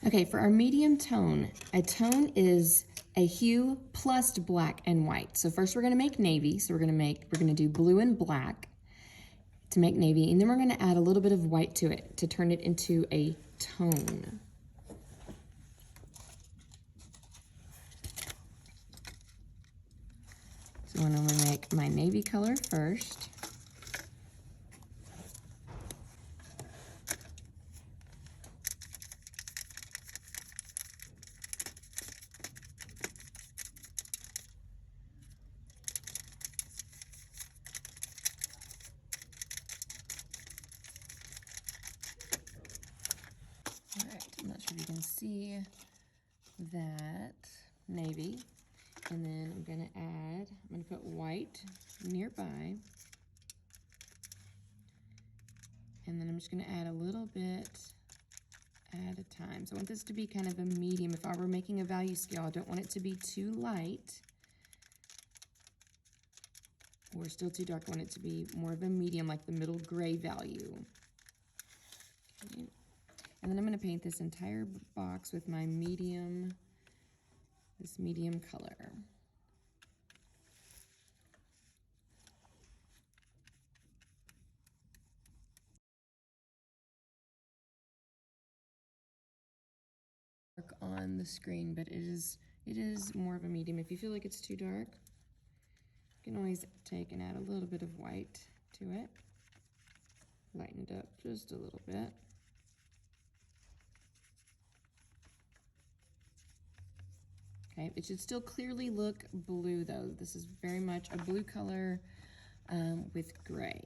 Okay, for our medium tone, a tone is a hue plus black and white. So first we're gonna make navy. So we're gonna do blue and black to make navy, and then we're gonna add a little bit of white to it to turn it into a tone. So I'm gonna make my navy color first. All right, I'm not sure if you can see that navy. And then I'm gonna put white nearby. And then I'm just gonna add a little bit at a time. So I want this to be kind of a medium. If I were making a value scale, I don't want it to be too light or still too dark. I want it to be more of a medium, like the middle gray value. Okay. And then I'm gonna paint this entire box with my this medium color. On the screen, but it is more of a medium. If you feel like it's too dark, you can always take and add a little bit of white to it. Lighten it up just a little bit. Okay, it should still clearly look blue though. This is very much a blue color with gray.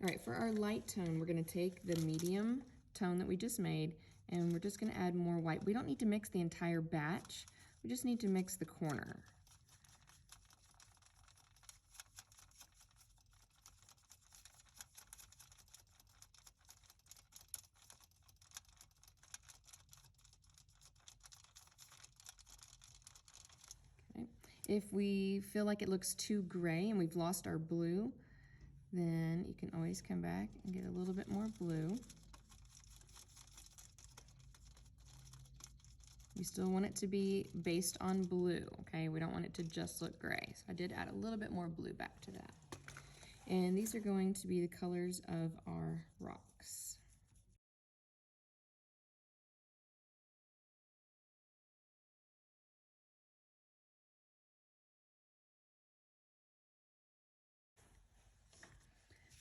All right, for our light tone, we're gonna take the medium tone that we just made and we're just gonna add more white. We don't need to mix the entire batch. We just need to mix the corner. Okay. If we feel like it looks too gray and we've lost our blue, then you can always come back and get a little bit more blue. We still want it to be based on blue, okay? We don't want it to just look gray. So I did add a little bit more blue back to that. And these are going to be the colors of our rocks.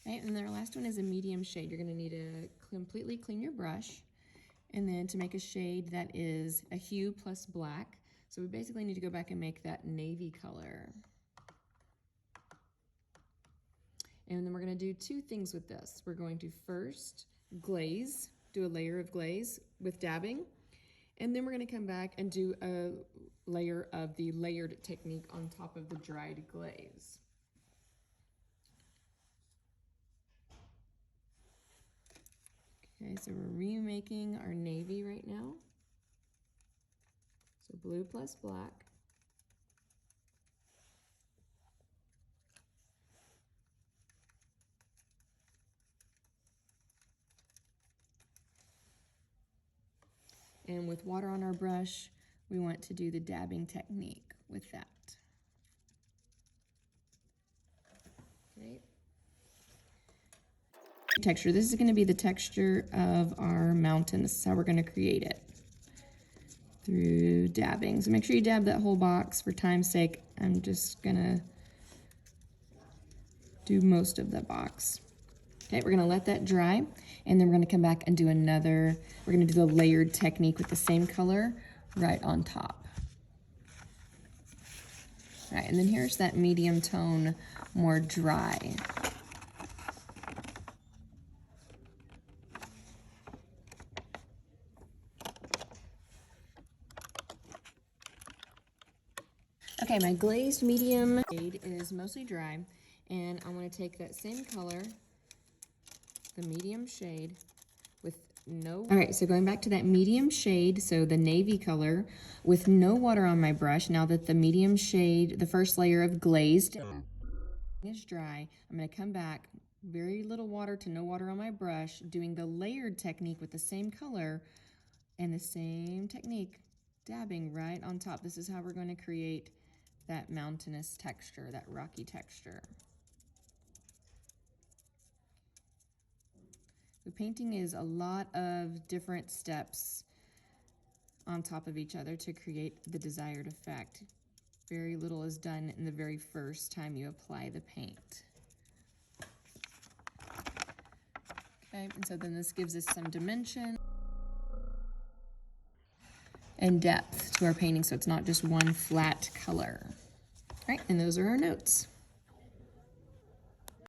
Okay, and then our last one is a medium shade. You're gonna need to completely clean your brush, and then to make a shade that is a hue plus black. So we basically need to go back and make that navy color. And then we're gonna do two things with this. We're going to first glaze, do a layer of glaze with dabbing, and then we're gonna come back and do a layer of the layered technique on top of the dried glaze. Okay, so we're remaking our navy right now. So blue plus black. And with water on our brush, we want to do the dabbing technique with that. Okay. Texture. This is going to be the texture of our mountain. This is how we're going to create it through dabbing. So make sure you dab that whole box. For time's sake, I'm just going to do most of the box. Okay, we're going to let that dry, and then we're going to come back and do another. We're going to do the layered technique with the same color right on top. All right, and then here's that medium tone, more dry. Okay, my glazed medium shade is mostly dry, and I want to take that same color, the medium shade, with no... All right, so going back to that medium shade, so the navy color, with no water on my brush, now that the medium shade, the first layer of glazed is dry, I'm going to come back very little water to no water on my brush, doing the layered technique with the same color and the same technique, dabbing right on top. This is how we're going to create that mountainous texture, that rocky texture. The painting is a lot of different steps on top of each other to create the desired effect. Very little is done in the very first time you apply the paint. Okay, and so then this gives us some dimension and depth to our painting, so it's not just one flat color. All right, and those are our notes.